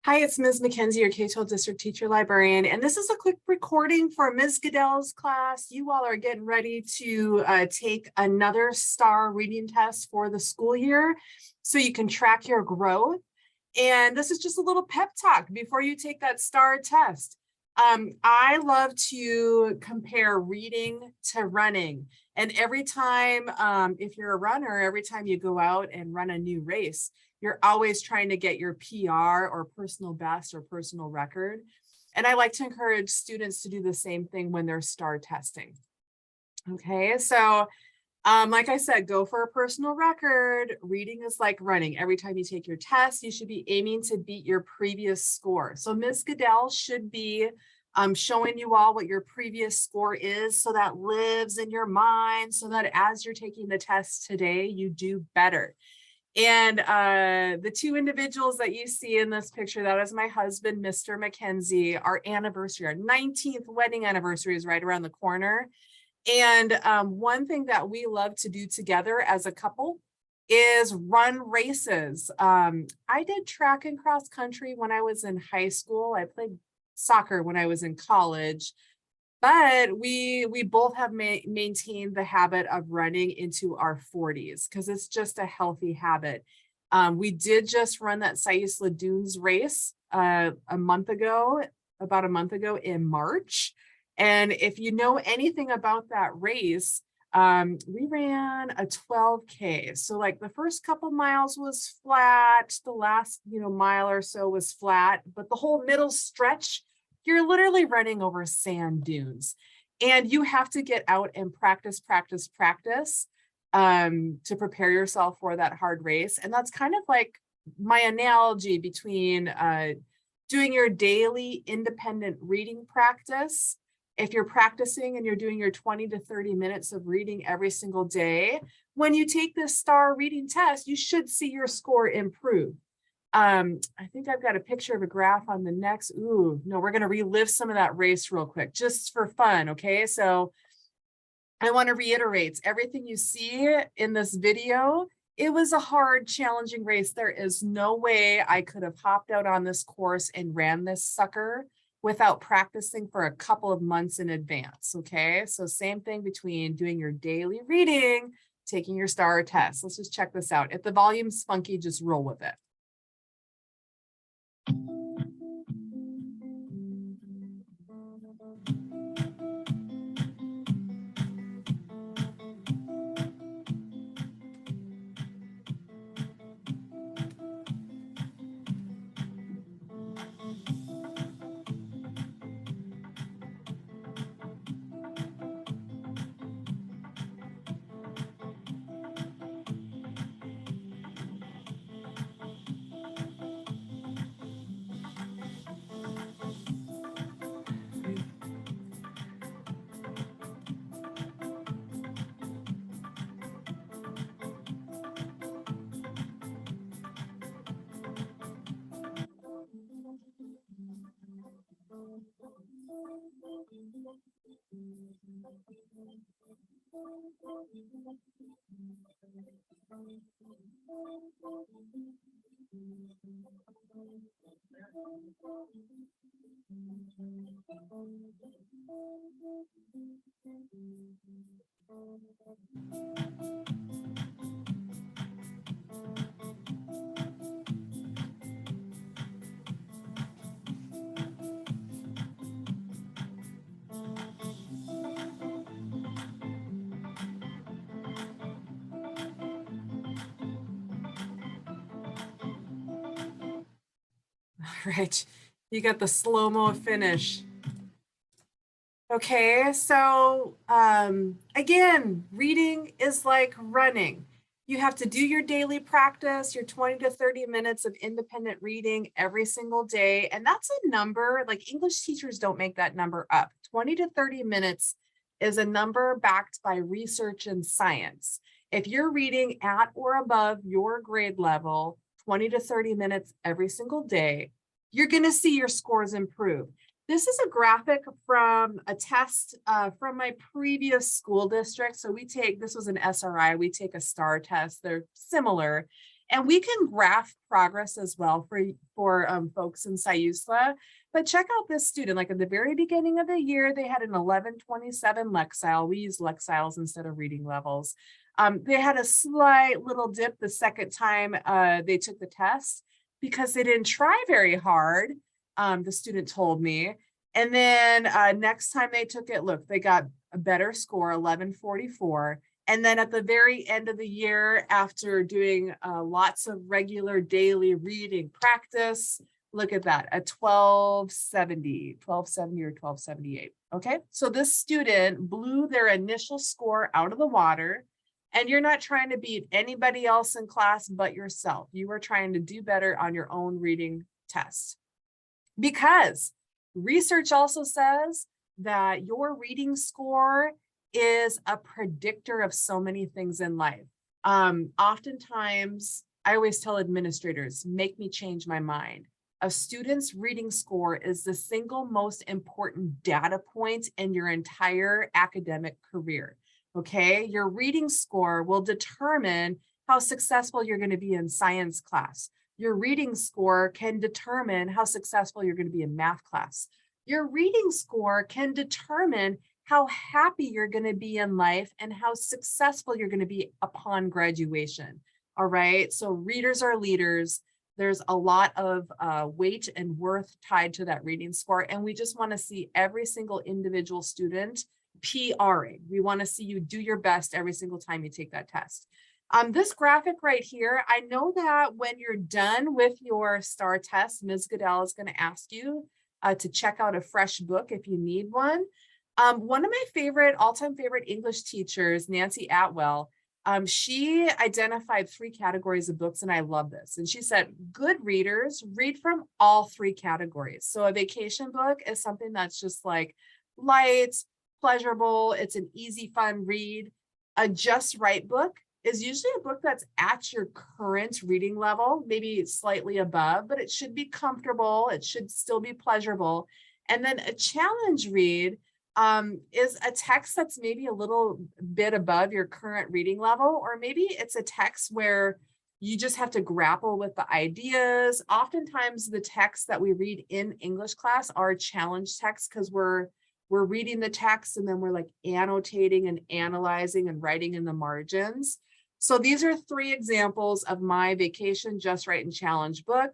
Hi, it's Ms. McKenzie, your K-12 District Teacher Librarian, and this is a quick recording for Ms. Goodell's class. You all are getting ready to take another STAR reading test for the school year so you can track your growth. And this is just a little pep talk before you take that STAR test. I love to compare reading to running. And every time, if you're a runner, every time you go out and run a new race, you're always trying to get your PR or personal best or personal record. And I like to encourage students to do the same thing when they're STAR testing. Okay, so like I said, go for a personal record. Reading is like running. Every time you take your test, you should be aiming to beat your previous score. So Ms. Goodell should be showing you all what your previous score is, so that lives in your mind, so that as you're taking the test today, you do better. And the two individuals that you see in this picture, that is my husband, Mr. McKenzie. Our anniversary, our 19th wedding anniversary is right around the corner. And one thing that we love to do together as a couple is run races. I did track and cross country when I was in high school. I played soccer when I was in college. But we both have maintained the habit of running into our 40s because it's just a healthy habit. We did just run that Siuslaw Dunes race about a month ago in March. And if you know anything about that race, we ran a 12K. So like the first couple miles was flat, the last mile or so was flat, but the whole middle stretch, you're literally running over sand dunes, and you have to get out and practice to prepare yourself for that hard race. And that's kind of like my analogy between doing your daily independent reading practice. If you're practicing and you're doing your 20 to 30 minutes of reading every single day, when you take this STAR reading test, you should see your score improve. I think I've got a picture of a graph on the next. Ooh, no, we're going to relive some of that race real quick, just for fun. Okay, so I want to reiterate everything you see in this video. It was a hard, challenging race. There is no way I could have hopped out on this course and ran this sucker without practicing for a couple of months in advance. Okay, so same thing between doing your daily reading, taking your STAR test. Let's just check this out. If the volume's funky, just roll with it. Right, you got the slow-mo finish. Okay, so again, reading is like running. You have to do your daily practice, your 20 to 30 minutes of independent reading every single day. And that's a number, like English teachers don't make that number up. 20 to 30 minutes is a number backed by research and science. If you're reading at or above your grade level, 20 to 30 minutes every single day, you're going to see your scores improve. This is a graphic from a test from my previous school district. So this was an SRI, we take a STAR test, they're similar. And we can graph progress as well for folks in SciUSLA. But check out this student, like at the very beginning of the year, they had an 1127 Lexile. We use Lexiles instead of reading levels. They had a slight little dip the second time they took the test because they didn't try very hard, the student told me. And then next time they took it, look, they got a better score, 1144. And then at the very end of the year, after doing lots of regular daily reading practice, look at that, a 1270 or 1278. Okay, so this student blew their initial score out of the water, and you're not trying to beat anybody else in class but yourself. You are trying to do better on your own reading test. Because research also says that your reading score is a predictor of so many things in life. Oftentimes, I always tell administrators, make me change my mind. A student's reading score is the single most important data point in your entire academic career, okay? Your reading score will determine how successful you're going to be in science class. Your reading score can determine how successful you're going to be in math class. Your reading score can determine how happy you're going to be in life and how successful you're going to be upon graduation. All right, so readers are leaders. There's a lot of weight and worth tied to that reading score. And we just want to see every single individual student PRing. We want to see you do your best every single time you take that test. This graphic right here, I know that when you're done with your STAR test, Ms. Goodell is going to ask you to check out a fresh book if you need one. One of my all-time favorite English teachers, Nancy Atwell, she identified 3 categories of books, and I love this. And she said, good readers read from all 3 categories. So a vacation book is something that's just like light, pleasurable, it's an easy, fun read. A just right book is usually a book that's at your current reading level, maybe slightly above, but it should be comfortable, it should still be pleasurable. And then a challenge read is a text that's maybe a little bit above your current reading level, or maybe it's a text where you just have to grapple with the ideas. Oftentimes the texts that we read in English class are challenge texts because we're reading the text and then we're like annotating and analyzing and writing in the margins. So these are 3 examples of my Vacation, Just Right, and Challenge book.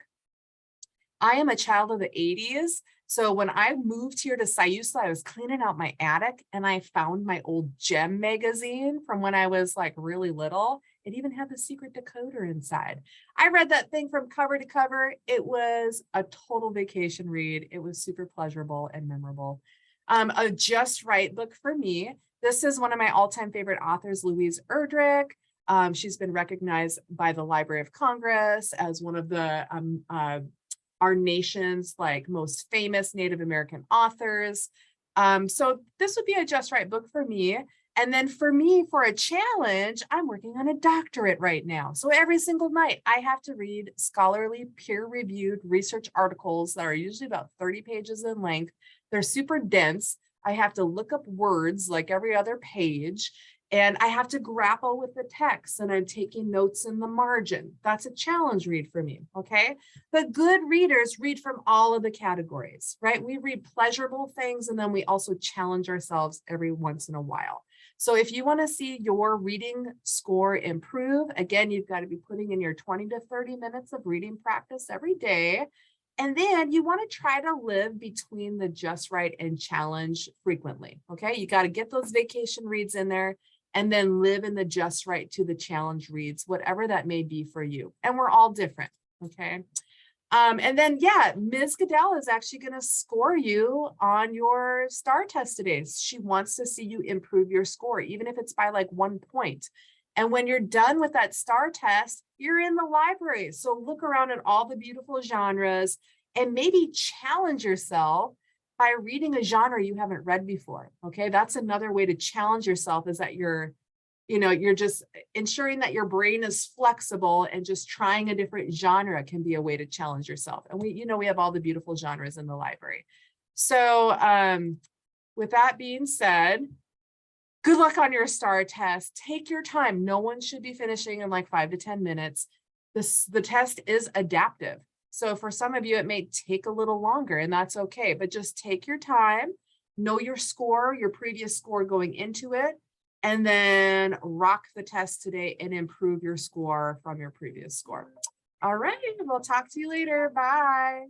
I am a child of the 80s. So when I moved here to SciUSLA, I was cleaning out my attic and I found my old GEM magazine from when I was like really little. It even had the secret decoder inside. I read that thing from cover to cover. It was a total vacation read. It was super pleasurable and memorable. A Just Right book for me. This is one of my all-time favorite authors, Louise Erdrich. She's been recognized by the Library of Congress as one of the our nation's like most famous Native American authors. So this would be a Just Right book for me. And then for me, for a challenge, I'm working on a doctorate right now. So every single night I have to read scholarly peer-reviewed research articles that are usually about 30 pages in length. They're super dense. I have to look up words like every other page. And I have to grapple with the text, and I'm taking notes in the margin. That's a challenge read for me, okay? But good readers read from all of the categories, right? We read pleasurable things, and then we also challenge ourselves every once in a while. So if you want to see your reading score improve, again, you've got to be putting in your 20 to 30 minutes of reading practice every day. And then you want to try to live between the Just Right and challenge frequently, okay? You got to get those vacation reads in there, and then live in the Just Right to the challenge reads, whatever that may be for you. And we're all different, okay? And then, yeah, Ms. Goodell is actually going to score you on your STAR test today. She wants to see you improve your score, even if it's by like 1 point. And when you're done with that STAR test, you're in the library. So look around at all the beautiful genres and maybe challenge yourself by reading a genre you haven't read before. Okay, that's another way to challenge yourself, is that you're just ensuring that your brain is flexible, and just trying a different genre can be a way to challenge yourself. And we have all the beautiful genres in the library. So with that being said, good luck on your STAR test. Take your time. No one should be finishing in like 5 to 10 minutes. the test is adaptive. So for some of you, it may take a little longer, and that's okay, but just take your time, know your score, your previous score going into it, and then rock the test today and improve your score from your previous score. All right, we'll talk to you later. Bye.